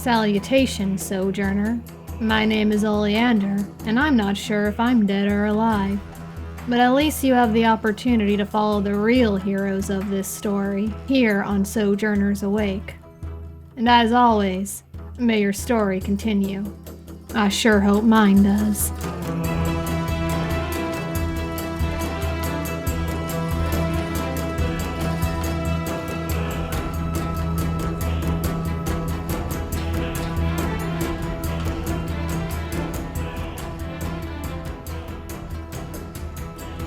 Salutations, Sojourner. My name is Oleander, and I'm not sure if I'm dead or alive. But at least you have the opportunity to follow the real heroes of this story here on Sojourners Awake. And as always, may your story continue. I sure hope mine does.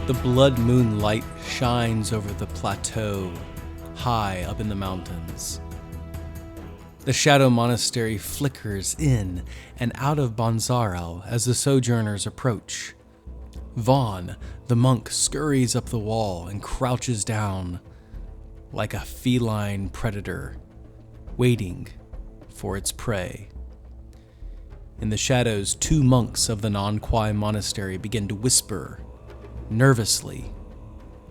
The blood moon light shines over the plateau, high up in the mountains. The Shadow Monastery flickers in and out of Bonzaro as the Sojourners approach. Vaughn, the monk, scurries up the wall and crouches down like a feline predator, waiting for its prey. In the shadows, two monks of the Non-Quai Monastery begin to whisper nervously.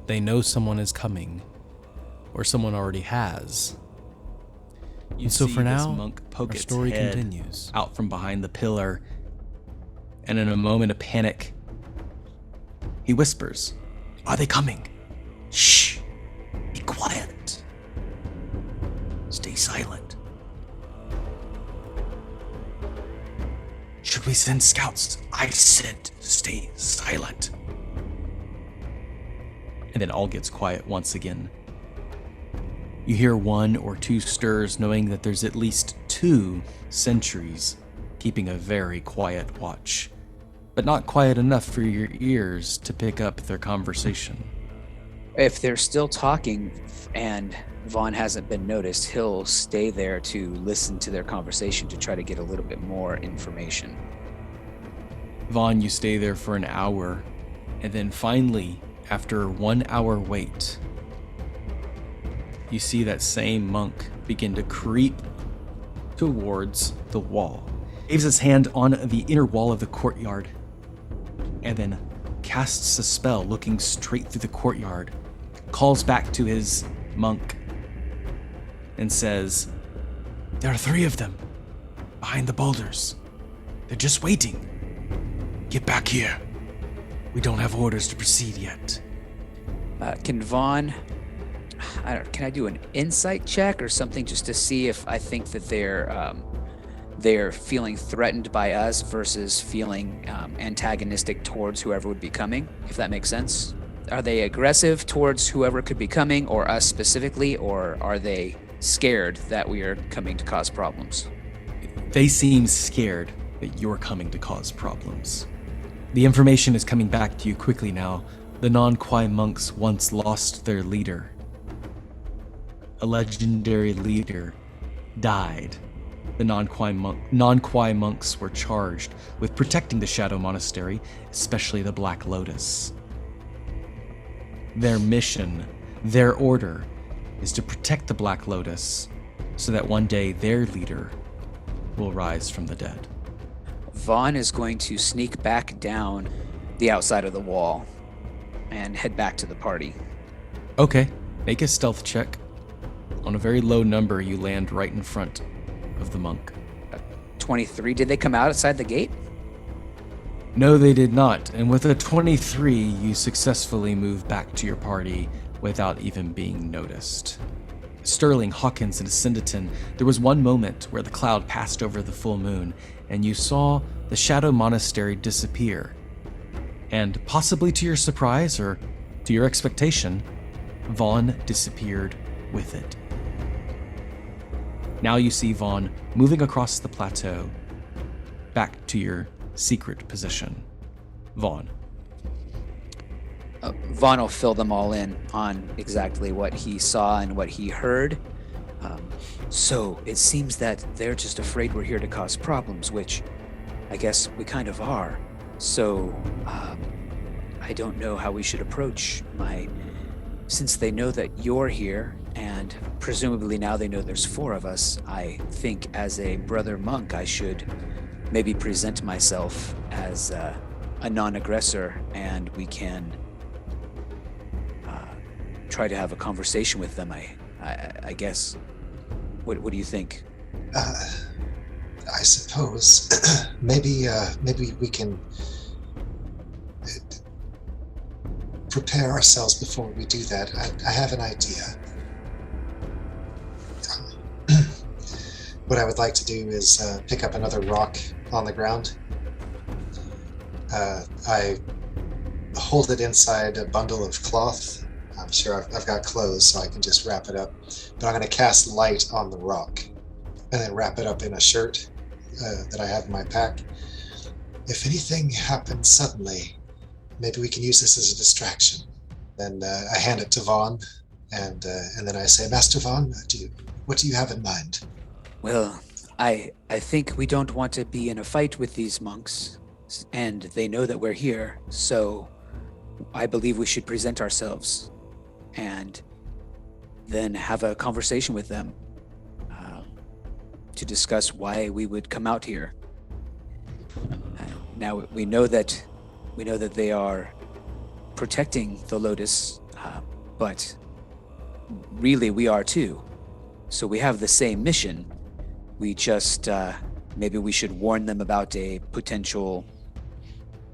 They know someone is coming, or someone already has. You so see for this now, monk poke our its story head continues. out from behind the pillar, and in a moment of panic, he whispers, "Are they coming? Shh! Be quiet. Stay silent. Should we send scouts? I said stay silent." And then all gets quiet once again. You hear one or two stirs, knowing that there's at least two sentries keeping a very quiet watch, but not quiet enough for your ears to pick up their conversation. If they're still talking and Vaughn hasn't been noticed, he'll stay there to listen to their conversation to try to get a little bit more information. Vaughn, you stay there for an hour, and then finally, after a 1 hour wait, you see that same monk begin to creep towards the wall. Waves his hand on the inner wall of the courtyard, and then casts a spell looking straight through the courtyard, calls back to his monk, and says, "There are 3 of them behind the boulders. They're just waiting. Get back here. We don't have orders to proceed yet." Can Vaughn, can I do an insight check or something just to see if I think that they're feeling threatened by us versus feeling antagonistic towards whoever would be coming, if that makes sense? Are they aggressive towards whoever could be coming, or us specifically, or are they scared that we are coming to cause problems? They seem scared that you're coming to cause problems. The information is coming back to you quickly now. The Non-Quai monks once lost their leader. A legendary leader died. The Non-Quai monks were charged with protecting the Shadow Monastery, especially the Black Lotus. Their mission, their order, is to protect the Black Lotus so that one day their leader will rise from the dead. Vaughn is going to sneak back down the outside of the wall and head back to the party. Okay, make a stealth check. On a very low number, you land right in front of the monk. 23. Did they come outside the gate? No, they did not, and with a 23, you successfully move back to your party without even being noticed. Sterling, Hawkins, and Asyndeton, there was one moment where the cloud passed over the full moon, and you saw the Shadow Monastery disappear. And possibly to your surprise, or to your expectation, Vaughn disappeared with it. Now you see Vaughn moving across the plateau, back to your secret position. Vaughn. Vaughn will fill them all in on exactly what he saw and what he heard. So it seems that they're just afraid we're here to cause problems, which I guess we kind of are. So I don't know how we should approach since they know that you're here, and presumably now they know there's 4 of us. I think as a brother monk, I should maybe present myself as a non-aggressor, and we can try to have a conversation with them. I guess. What do you think? I suppose maybe we can prepare ourselves before we do that. I have an idea. What I would like to do is pick up another rock on the ground. I hold it inside a bundle of cloth. I'm sure I've got clothes, so I can just wrap it up. But I'm going to cast light on the rock and then wrap it up in a shirt that I have in my pack. If anything happens suddenly, maybe we can use this as a distraction. Then I hand it to Vaughn, and then I say, Master Vaughn, what do you have in mind? Well, I think we don't want to be in a fight with these monks, and they know that we're here, so I believe we should present ourselves and then have a conversation with them to discuss why we would come out here. Now we know that they are protecting the Lotus, but really we are too. So we have the same mission. We just maybe we should warn them about a potential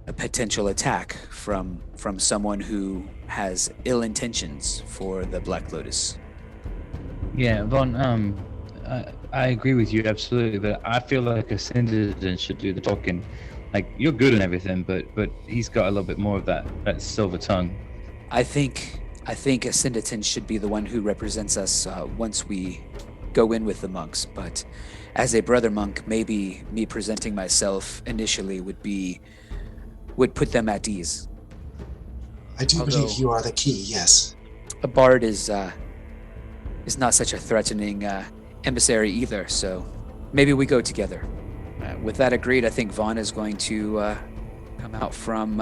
attack from someone who has ill intentions for the Black Lotus. Yeah, Vaughn, I agree with you absolutely, but I feel like Asyndeton should do the talking. Like, you're good and everything, but he's got a little bit more of that silver tongue. I think Asyndeton should be the one who represents us once we go in with the monks, but as a brother monk, maybe me presenting myself initially would put them at ease. I do believe you are the key, yes. A bard is not such a threatening emissary either, so maybe we go together. With that agreed, I think Vaughn is going to come out from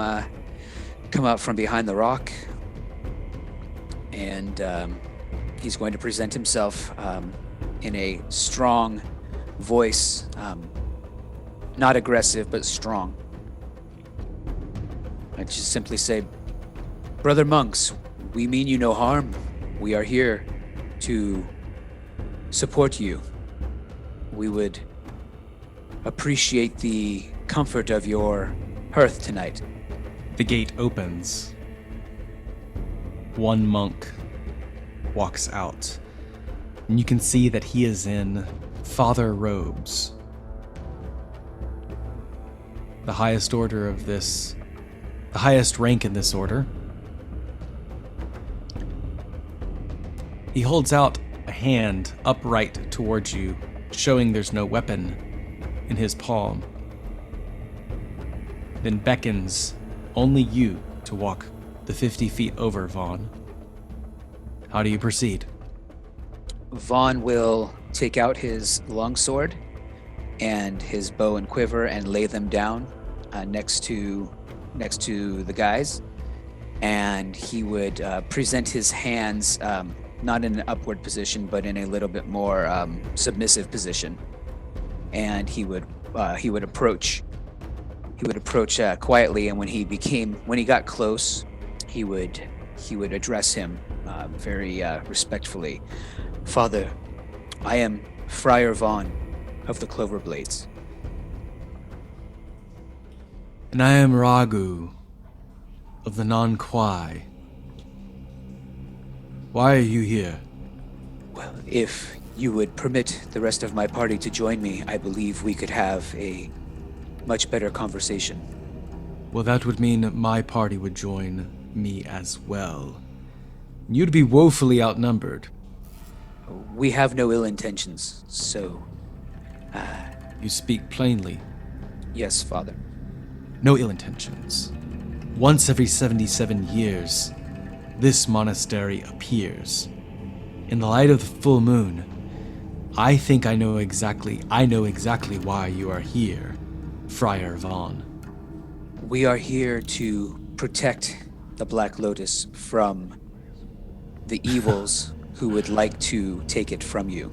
behind the rock, and he's going to present himself in a strong voice, not aggressive but strong. I just simply say, Brother monks, we mean you no harm. We are here to support you. We would appreciate the comfort of your hearth tonight. The gate opens. One monk walks out, and you can see that he is in father robes. The highest rank in this order. He holds out a hand upright towards you, showing there's no weapon in his palm. Then beckons only you to walk the 50 feet over, Vaughn. How do you proceed? Vaughn will take out his longsword and his bow and quiver and lay them down next to the guys, and he would present his hands not in an upward position but in a little bit more submissive position, and he would approach quietly, and when he got close, he would address him very respectfully. Father, I am Friar Vaughn of the Cloverblades. And I am Ragu of the Non-Quai. Why are you here? Well, if you would permit the rest of my party to join me, I believe we could have a much better conversation. Well, that would mean my party would join me as well. You'd be woefully outnumbered. We have no ill intentions, so... You speak plainly. Yes, Father. No ill intentions. Once every 77 years, this monastery appears. In the light of the full moon, I think I know exactly why you are here, Friar Vaughn. We are here to protect the Black Lotus from the evils who would like to take it from you.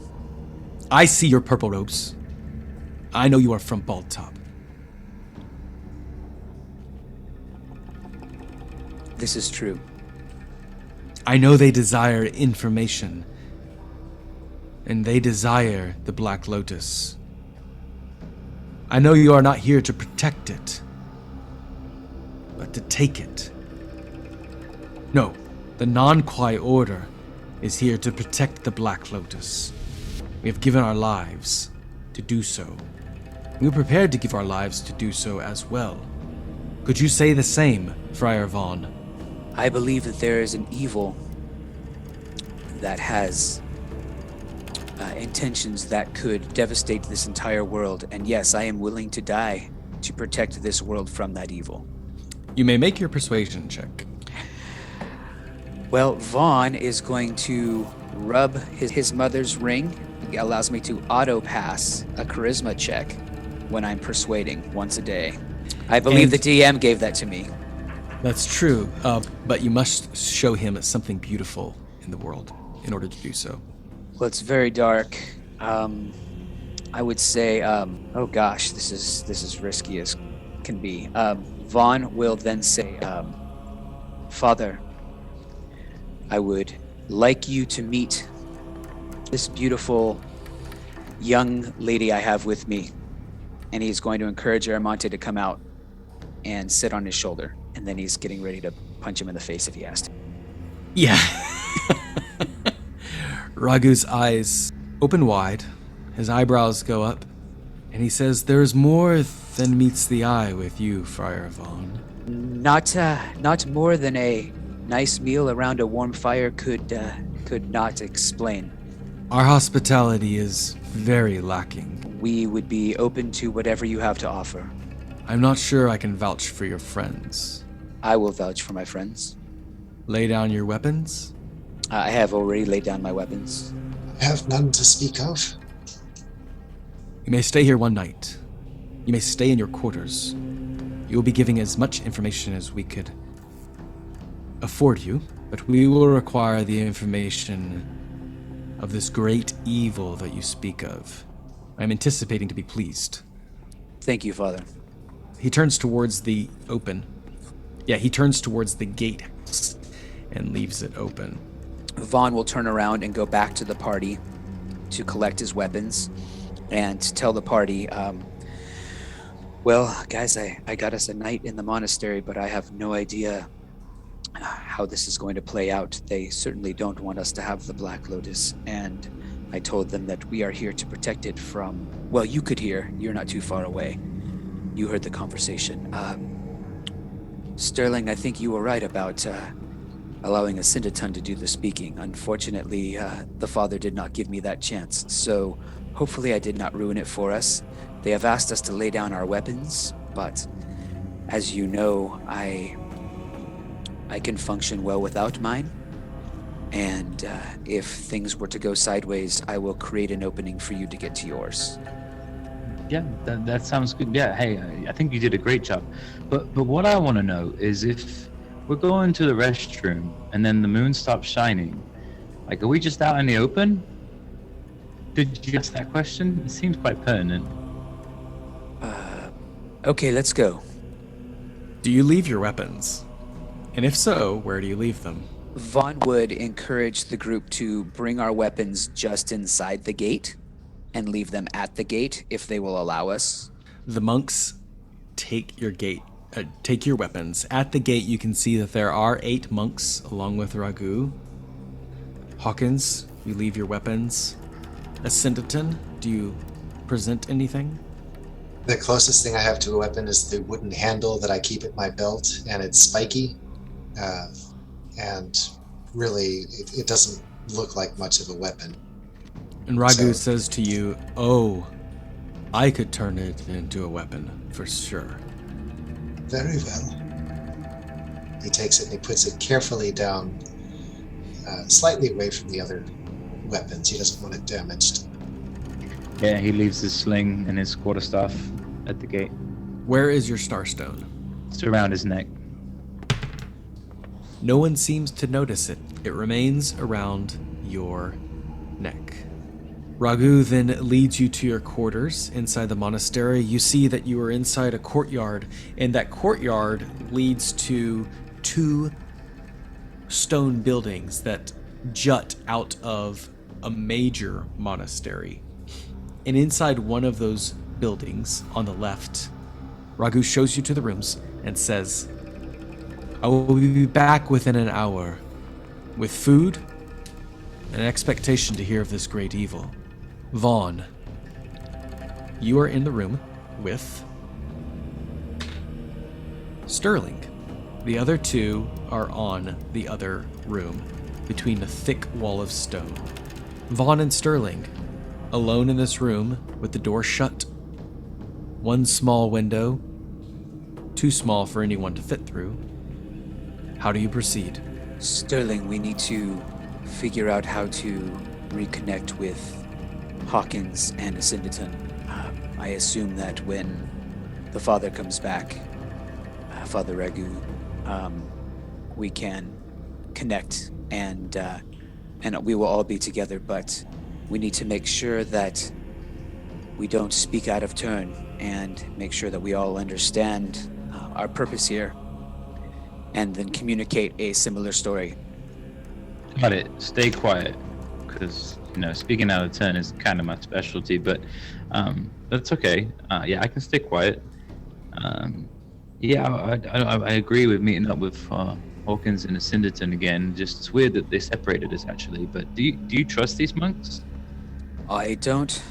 I see your purple robes. I know you are from Baldtop. This is true. I know they desire information, and they desire the Black Lotus. I know you are not here to protect it, but to take it. No, the non-Kwai Order is here to protect the Black Lotus. We have given our lives to do so. We are prepared to give our lives to do so as well. Could you say the same, Friar Vaughn? I believe that there is an evil that has intentions that could devastate this entire world, and yes, I am willing to die to protect this world from that evil. You may make your persuasion check. Well, Vaughn is going to rub his mother's ring. It allows me to auto-pass a charisma check when I'm persuading once a day. I believe the DM gave that to me. That's true, but you must show him something beautiful in the world in order to do so. Well, it's very dark. I would say, oh gosh, this is risky as can be. Vaughn will then say, Father, I would like you to meet this beautiful young lady I have with me. And he's going to encourage Aramonte to come out and sit on his shoulder. And then he's getting ready to punch him in the face if he has to. Yeah. Ragu's eyes open wide, his eyebrows go up, and he says, "There is more than meets the eye with you, Friar Vaughn." Not more than a nice meal around a warm fire could not explain. Our hospitality is very lacking. We would be open to whatever you have to offer. I'm not sure I can vouch for your friends. I will vouch for my friends. Lay down your weapons. I have already laid down my weapons. I have none to speak of. You may stay here one night. You may stay in your quarters. You will be giving as much information as we could afford you, but we will require the information of this great evil that you speak of. I'm anticipating to be pleased. Thank you, Father. He turns towards the he turns towards the gatehouse and leaves it open. Vaughn will turn around and go back to the party to collect his weapons and tell the party, well, guys, I got us a night in the monastery, but I have no idea how this is going to play out. They certainly don't want us to have the Black Lotus, and I told them that we are here to protect it from, well, you could hear, you're not too far away. You heard the conversation. Sterling, I think you were right about allowing Asyndeton to do the speaking. Unfortunately, the father did not give me that chance, so hopefully I did not ruin it for us. They have asked us to lay down our weapons, but as you know, I can function well without mine, and if things were to go sideways, I will create an opening for you to get to yours. Yeah, that sounds good. Yeah, hey, I think you did a great job. But what I want to know is if we're going to the restroom and then the moon stops shining, like, are we just out in the open? Did you ask that question? It seems quite pertinent. Okay, let's go. Do you leave your weapons? And if so, where do you leave them? Vaughn would encourage the group to bring our weapons just inside the gate and leave them at the gate if they will allow us. The monks take your weapons. At the gate, you can see that there are 8 monks along with Ragu. Hawkins, you leave your weapons. Asyndeton, do you present anything? The closest thing I have to a weapon is the wooden handle that I keep at my belt, and it's spiky. And really, it doesn't look like much of a weapon. And Ragu says to you, "Oh, I could turn it into a weapon, for sure." Very well. He takes it and he puts it carefully down, slightly away from the other weapons. He doesn't want it damaged. Yeah, he leaves his sling and his quarterstaff at the gate. Where is your starstone? It's around his neck. No one seems to notice it. It remains around your neck. Ragu then leads you to your quarters inside the monastery. You see that you are inside a courtyard, and that courtyard leads to 2 stone buildings that jut out of a major monastery. And inside one of those buildings on the left. Ragu shows you to the rooms and says, I will be back within an hour with food and an expectation to hear of this great evil. Vaughn, you are in the room with Sterling. The other two are on the other room, between a thick wall of stone. Vaughn and Sterling, alone in this room with the door shut. One small window, too small for anyone to fit through. How do you proceed? Sterling, we need to figure out how to reconnect with Hawkins and Asyndeton. I assume that when the father comes back, Father Ragu, we can connect and we will all be together, but we need to make sure that we don't speak out of turn and make sure that we all understand our purpose here and then communicate a similar story. Got it. Stay quiet, because speaking out of turn is kind of my specialty, but that's okay. Yeah, I can stay quiet. I agree with meeting up with Hawkins and Asyndeton again. Just it's weird that they separated us actually. But do you trust these monks? I don't.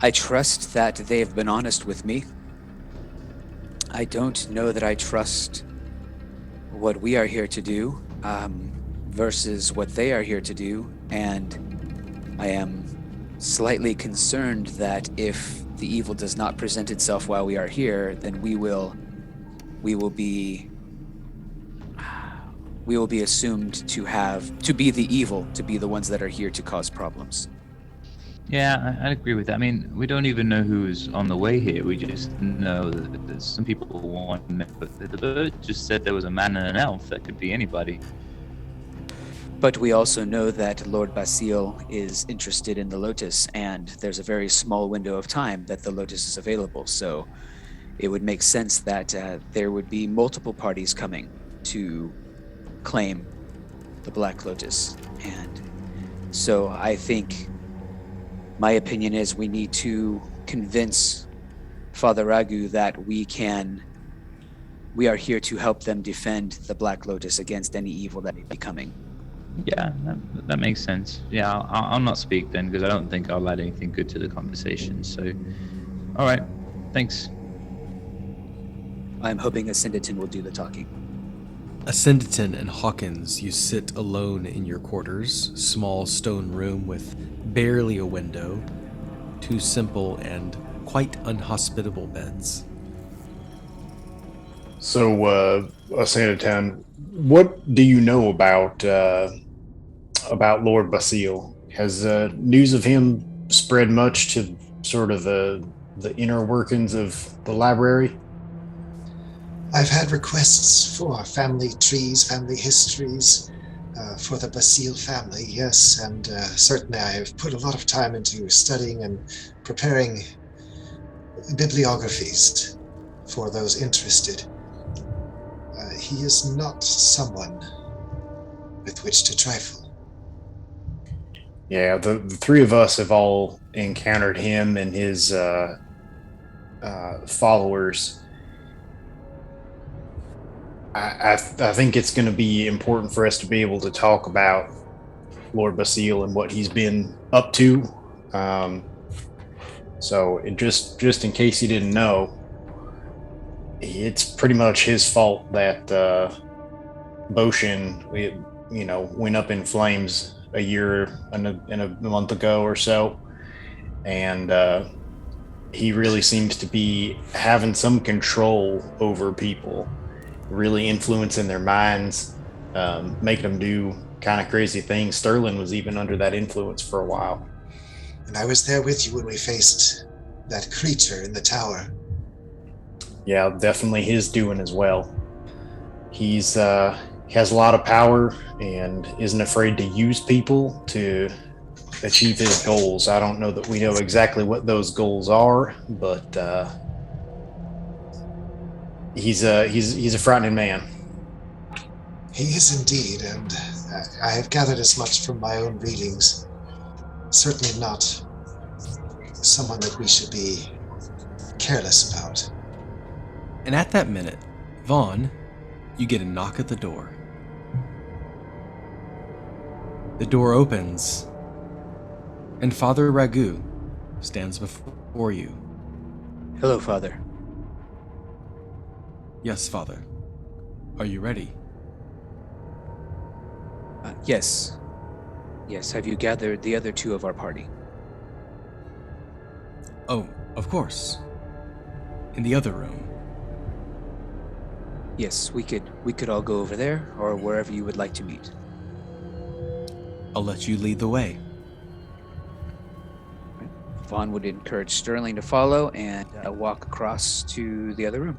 I trust that they have been honest with me. I don't know that I trust what we are here to do versus what they are here to do, and I am slightly concerned that if the evil does not present itself while we are here, then we will be assumed to be the evil, to be the ones that are here to cause problems. Yeah, I'd agree with that. I mean, we don't even know who's on the way here. We just know that there's some people who want to, but the bird just said there was a man and an elf. That could be anybody. But we also know that Lord Basile is interested in the Lotus, and there's a very small window of time that the Lotus is available. So it would make sense that there would be multiple parties coming to claim the Black Lotus. And so I think my opinion is we need to convince Father Ragu that we are here to help them defend the Black Lotus against any evil that may be coming. Yeah, that makes sense. Yeah, I'll not speak then, because I don't think I'll add anything good to the conversation. So, all right, thanks. I'm hoping Asyndeton will do the talking. Asyndeton and Hawkins, you sit alone in your quarters, small stone room with barely a window, two simple and quite unhospitable beds. So, Asyndeton, what do you know about Lord Basile? Has news of him spread much to sort of the inner workings of the library? I've had requests for family trees, family histories for the Basile family, yes, and certainly I have put a lot of time into studying and preparing bibliographies for those interested. He is not someone with which to trifle. Yeah, the three of us have all encountered him and his followers. I think it's going to be important for us to be able to talk about Lord Basile and what he's been up to. So just in case you didn't know, it's pretty much his fault that Bochen, went up in flames a year and a month ago or so, and he really seems to be having some control over people, really influencing their minds, making them do kind of crazy things. Sterling was even under that influence for a while. And I was there with you when we faced that creature in the tower. Yeah, definitely his doing as well. He has a lot of power and isn't afraid to use people to achieve his goals. I don't know that we know exactly what those goals are, but he's a frightening man. He is indeed, and I have gathered as much from my own readings. Certainly not someone that we should be careless about. And at that minute, Vaughn, you get a knock at the door. The door opens, and Father Ragu stands before you. Hello, Father. Yes, Father. Are you ready? Yes. Yes, have you gathered the other two of our party? Oh, of course. In the other room. Yes, we could all go over there, or wherever you would like to meet. I'll let you lead the way. Vaughn would encourage Sterling to follow and walk across to the other room.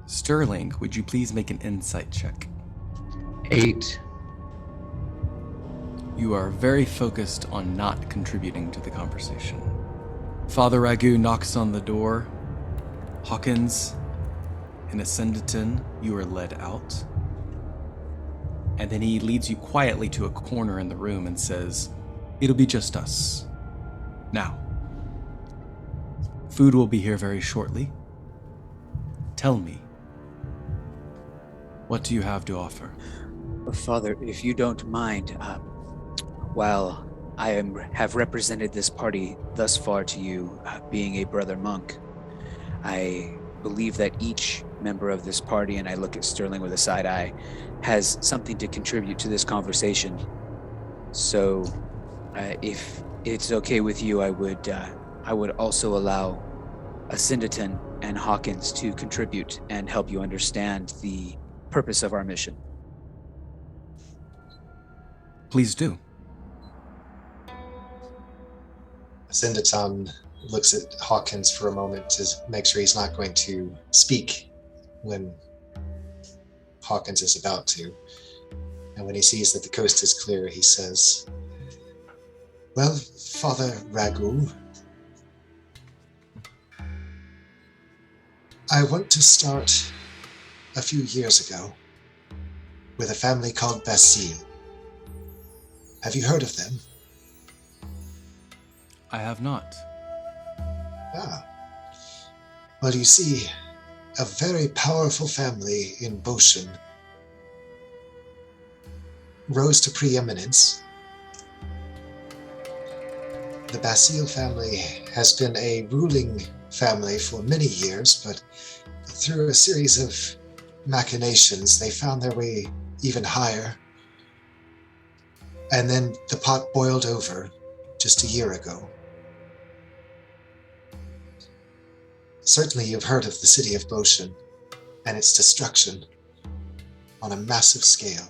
Sterling, would you please make an insight check? 8. You are very focused on not contributing to the conversation. Father Ragu knocks on the door. Hawkins and Asyndeton, you are led out. And then he leads you quietly to a corner in the room and says, "It'll be just us. Now, food will be here very shortly. Tell me, what do you have to offer?" Father, if you don't mind, while have represented this party thus far to you, being a brother monk, I believe that each member of this party, and I look at Sterling with a side eye, has something to contribute to this conversation. So, if it's okay with you, I would also allow Asyndeton and Hawkins to contribute and help you understand the purpose of our mission. Please do. Asyndeton looks at Hawkins for a moment to make sure he's not going to speak when Hawkins is about to. And when he sees that the coast is clear, he says, "Well, Father Ragu, I want to start a few years ago with a family called Basile. Have you heard of them?" I have not. Ah. Well, you see, a very powerful family in Bochen rose to preeminence. The Basile family has been a ruling family for many years, but through a series of machinations, they found their way even higher. And then the pot boiled over just a year ago. Certainly you've heard of the city of Bochen and its destruction on a massive scale.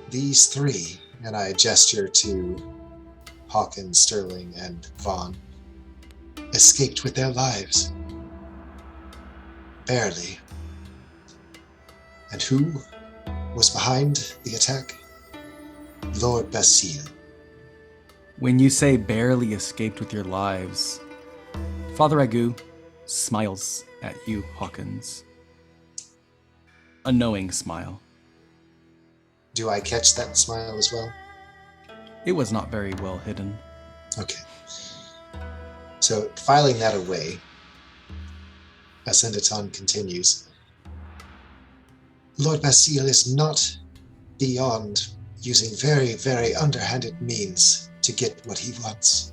These three, and I gesture to Hawkins, Sterling, and Vaughn, escaped with their lives. Barely. And who was behind the attack? Lord Basile. When you say barely escaped with your lives, Father Ragu smiles at you, Hawkins. A knowing smile. Do I catch that smile as well? It was not very well hidden. Okay. So, filing that away, Asyndeton continues. Lord Basile is not beyond using very, very underhanded means to get what he wants.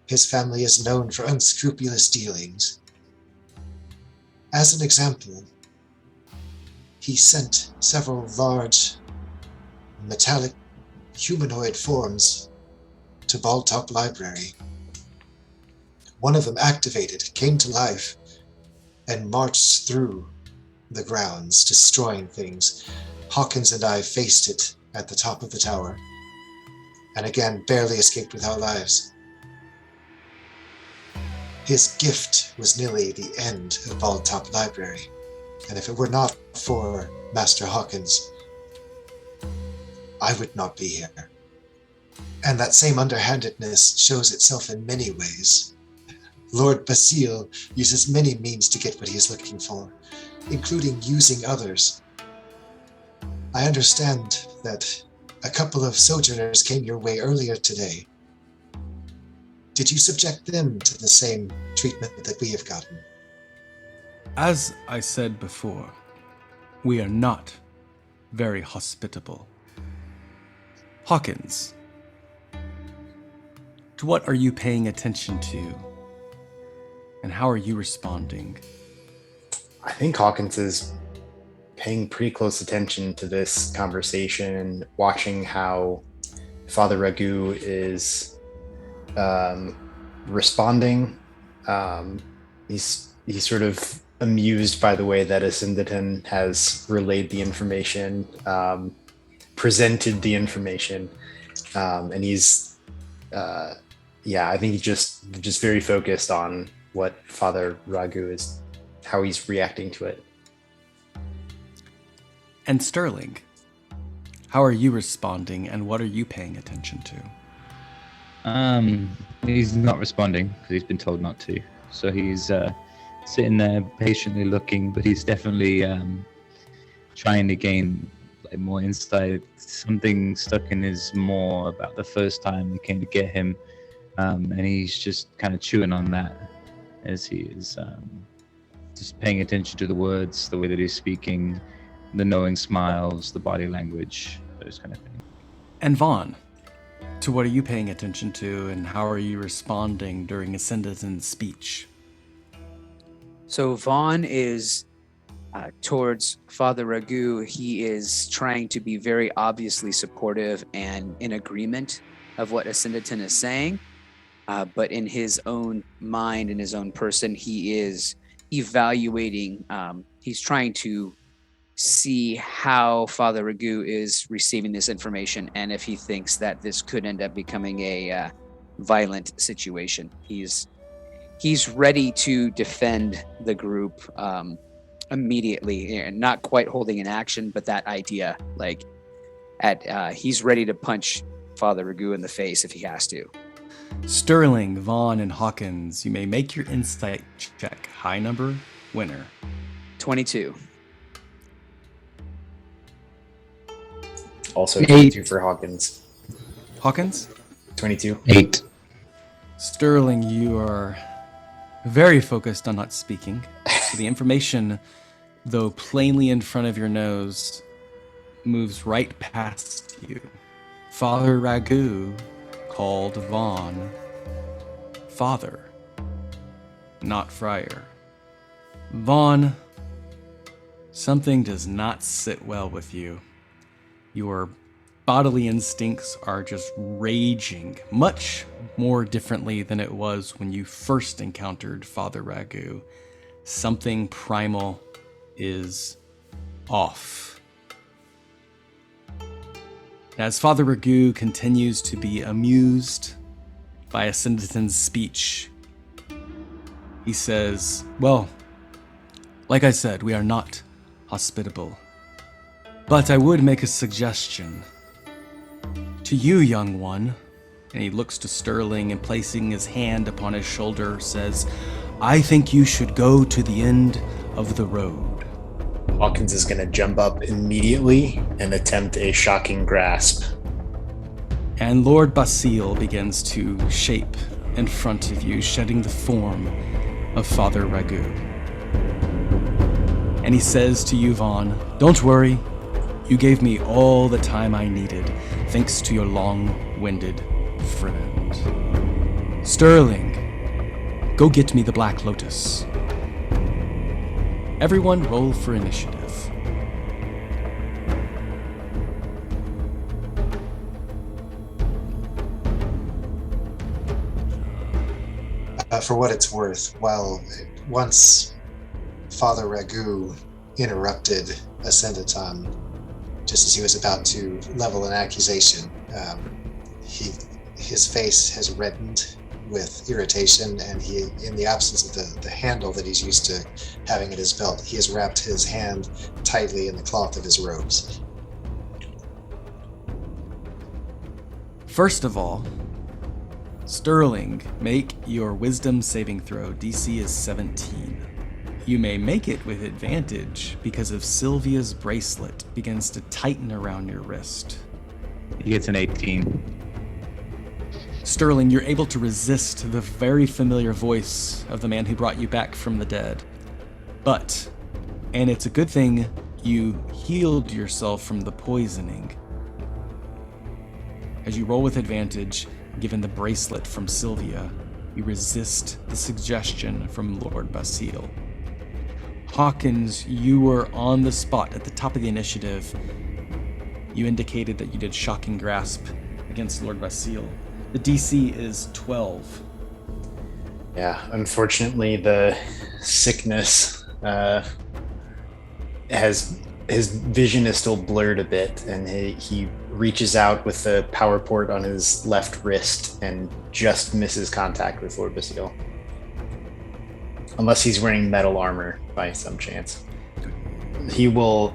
His family is known for unscrupulous dealings. As an example, he sent several large metallic humanoid forms to Balltop Library. One of them activated, came to life, and marched through the grounds, destroying things. Hawkins and I faced it at the top of the tower, and again barely escaped with our lives. His gift was nearly the end of Balltop Library, and if it were not for Master Hawkins, I would not be here. And that same underhandedness shows itself in many ways. Lord Basile uses many means to get what he is looking for, including using others. I understand that a couple of sojourners came your way earlier today. Did you subject them to the same treatment that we have gotten? As I said before, we are not very hospitable. Hawkins, to what are you paying attention to? And how are you responding? I think Hawkins is paying pretty close attention to this conversation and watching how Father Ragu is responding. He's sort of amused by the way that Asyndeton has relayed the information, presented the information, and he's, I think he's just very focused on what Father Ragu is, how he's reacting to it. And Sterling, how are you responding, and what are you paying attention to? He's not responding because he's been told not to. So he's sitting there patiently looking, but he's definitely trying to gain more insight. Something stuck in his maw about the first time they came to get him, and he's just kind of chewing on that as he is just paying attention to the words, the way that he's speaking, the knowing smiles, the body language, those kind of things. And Vaughn, to what are you paying attention to, and how are you responding during Asyndeton's speech? So Vaughn is towards Father Ragu. He is trying to be very obviously supportive and in agreement of what Asyndeton is saying. But in his own mind, in his own person, he is evaluating. He's trying to see how Father Ragu is receiving this information, and if he thinks that this could end up becoming a violent situation. He's ready to defend the group immediately, and not quite holding an action, but that idea, he's ready to punch Father Ragu in the face if he has to. Sterling, Vaughn, and Hawkins, you may make your insight check. High number, winner. 22. Also 22 for Hawkins. Hawkins? 22. 8. Sterling, you are very focused on not speaking. So the information, though plainly in front of your nose, moves right past you. Father Ragu called Vaughn father, not friar. Vaughn, something does not sit well with you. Your bodily instincts are just raging, much more differently than it was when you first encountered Father Ragu. Something primal is off. As Father Ragu continues to be amused by Asyndeton's speech, he says, well, like I said, we are not hospitable. But I would make a suggestion. To you, young one, and he looks to Sterling and placing his hand upon his shoulder says, I think you should go to the end of the road. Hawkins is going to jump up immediately and attempt a shocking grasp. And Lord Basile begins to shape in front of you, shedding the form of Father Ragu. And he says to you, Vaughn, don't worry. You gave me all the time I needed, thanks to your long-winded friend. Sterling, go get me the Black Lotus. Everyone roll for initiative. For what it's worth, once Father Ragu interrupted Asyndeton, just as he was about to level an accusation, his face has reddened with irritation, and he, in the absence of the handle that he's used to having at his belt, he has wrapped his hand tightly in the cloth of his robes. First of all, Sterling, make your wisdom saving throw. DC is 17. You may make it with advantage because of Sylvia's bracelet begins to tighten around your wrist. He gets an 18. Sterling, you're able to resist the very familiar voice of the man who brought you back from the dead. But, and it's a good thing you healed yourself from the poisoning. As you roll with advantage, given the bracelet from Sylvia, you resist the suggestion from Lord Basile. Hawkins, you were on the spot at the top of the initiative. You indicated that you did Shocking Grasp against Lord Basile. The DC is 12. Yeah, unfortunately, the sickness his vision is still blurred a bit, and he reaches out with the power port on his left wrist and just misses contact with Lord Basile. Unless he's wearing metal armor by some chance. He will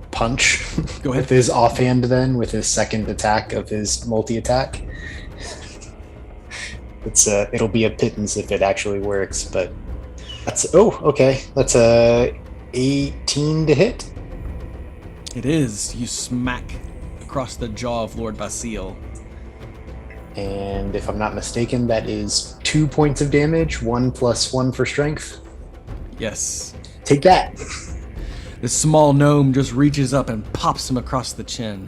punch Go ahead. with his offhand then, with his second attack of his multi-attack. It'll be a pittance if it actually works, but that's okay. That's a 18 to hit. It is. You smack across the jaw of Lord Basile. And if I'm not mistaken, that is 2 points of damage, 1 + 1 for strength. Yes. Take that. The small gnome just reaches up and pops him across the chin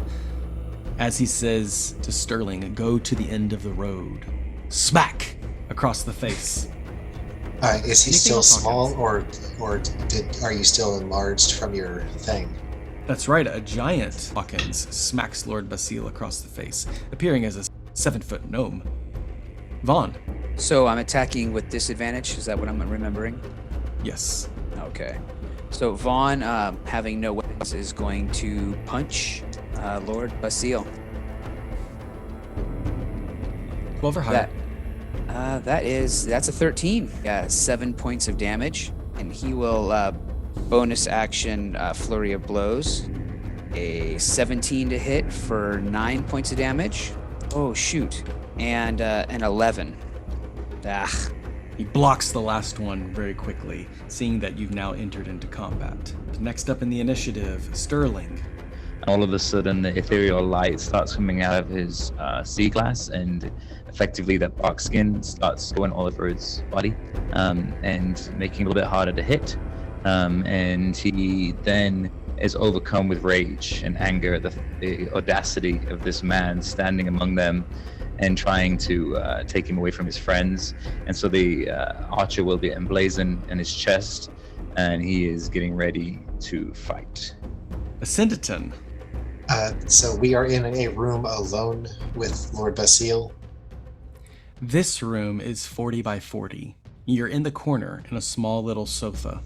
as he says to Sterling, go to the end of the road. Smack across the face. Is he Anything still else, small, or are you still enlarged from your thing? That's right, a giant Hawkins smacks Lord Basile across the face, appearing as a 7-foot gnome. Vaughn. So I'm attacking with disadvantage. Is that what I'm remembering? Yes. Okay. So Vaughn, having no weapons, is going to punch Lord Basile. 12 or higher. That's a 13. Yeah, 7 points of damage, and he will bonus action flurry of blows. A 17 to hit for 9 points of damage. Oh shoot, and an 11. Ah. He blocks the last one very quickly, seeing that you've now entered into combat. Next up in the initiative, Sterling. All of a sudden, the ethereal light starts coming out of his sea glass, and effectively that bark skin starts going all over his body and making it a little bit harder to hit. And he then is overcome with rage and anger at the audacity of this man standing among them and trying to take him away from his friends. And so the archer will be emblazoned in his chest, and he is getting ready to fight. Asyndeton. So we are in a room alone with Lord Basile. This room is 40 by 40. You're in the corner in a small little sofa.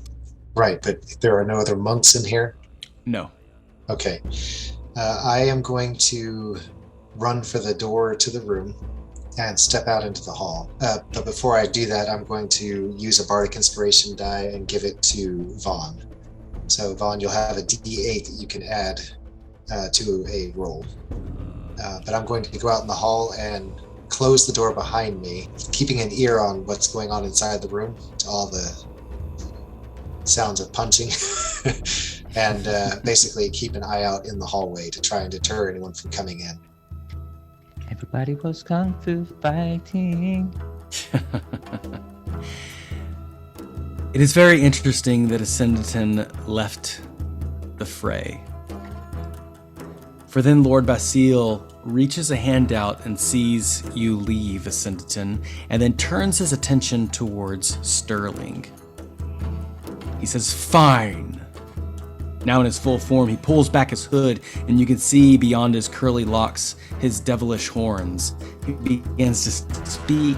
Right, but there are no other monks in here? No. Okay. I am going to run for the door to the room and step out into the hall. But before I do that, I'm going to use a Bardic Inspiration die and give it to Vaughn. So Vaughn, you'll have a D8 that you can add to a roll. But I'm going to go out in the hall and close the door behind me, keeping an ear on what's going on inside the room, to all the sounds of punching, and basically keep an eye out in the hallway to try and deter anyone from coming in. Everybody was kung fu fighting. It is very interesting that Asyndeton left the fray. For then Lord Basile reaches a hand out and sees you leave, Asyndeton, and then turns his attention towards Sterling. He says, "Fine." Now in his full form, he pulls back his hood, and you can see beyond his curly locks his devilish horns. He begins to speak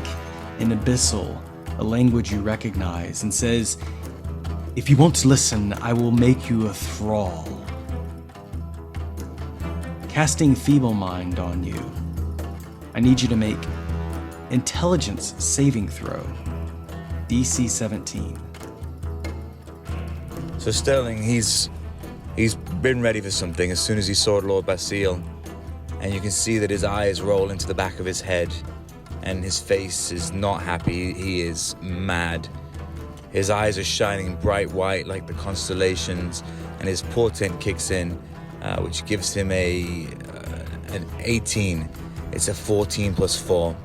in Abyssal, a language you recognize, and says, "If you want to listen, I will make you a thrall." Casting Feeble Mind on you, I need you to make Intelligence saving throw, DC 17. So Sterling, he's been ready for something as soon as he saw Lord Basile, and you can see that his eyes roll into the back of his head, and his face is not happy. He is mad. His eyes are shining bright white like the constellations, and his portent kicks in, which gives him an 18. It's a 14 + 4.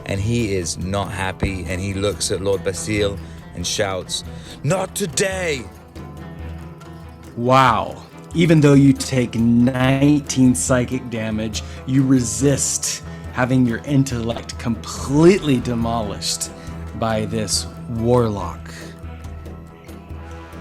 and he is not happy, and he looks at Lord Basile and shouts, "Not today!" Wow. Even though you take 19 psychic damage, you resist having your intellect completely demolished by this warlock.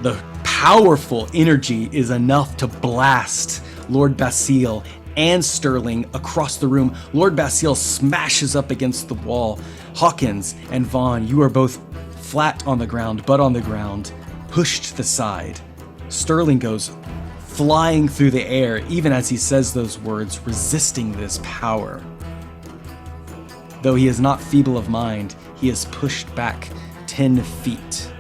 The powerful energy is enough to blast Lord Basile and Sterling across the room. Lord Basile smashes up against the wall. Hawkins and Vaughn, you are both flat on the ground, butt on the ground, pushed to the side. Sterling goes flying through the air, even as he says those words, resisting this power. Though he is not feeble of mind, he is pushed back 10 feet.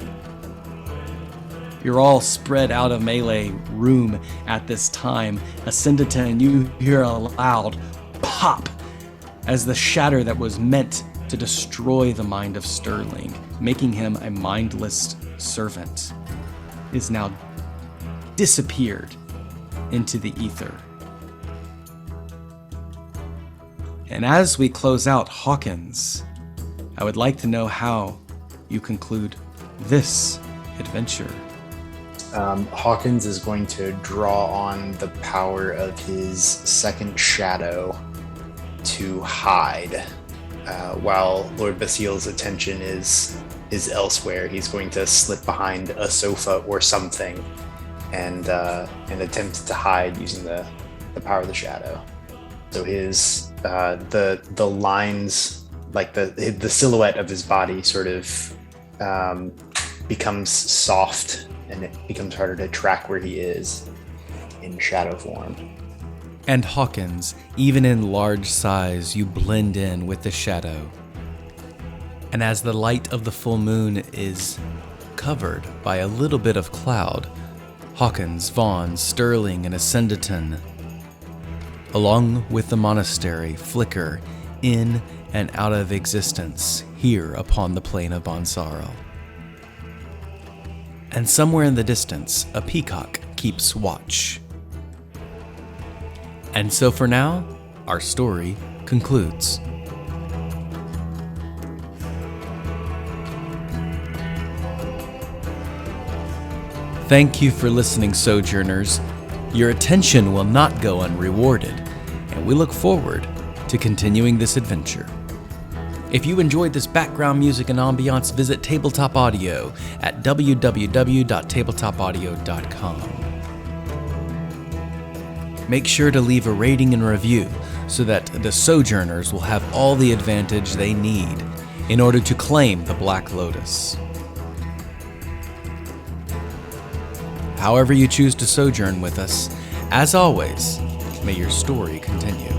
You're all spread out of melee room at this time. Asyndeton, you hear a loud pop as the shatter that was meant to destroy the mind of Sterling, making him a mindless servant, is now disappeared into the ether. And as we close out Hawkins, I would like to know how you conclude this adventure. Hawkins is going to draw on the power of his second shadow to hide. While Lord Basile's attention is elsewhere, he's going to slip behind a sofa or something and attempt to hide using the power of the shadow. So his the lines, like the silhouette of his body, sort of becomes soft, and it becomes harder to track where he is in shadow form. And Hawkins, even in large size, you blend in with the shadow. And as the light of the full moon is covered by a little bit of cloud, Hawkins, Vaughn, Sterling, and Asyndeton, along with the monastery, flicker in and out of existence here upon the plain of Bonsaro. And somewhere in the distance, a peacock keeps watch. And so for now, our story concludes. Thank you for listening, Sojourners. Your attention will not go unrewarded, and we look forward to continuing this adventure. If you enjoyed this background music and ambiance, visit Tabletop Audio at www.tabletopaudio.com. Make sure to leave a rating and review so that the Sojourners will have all the advantage they need in order to claim the Black Lotus. However you choose to sojourn with us, as always, may your story continue.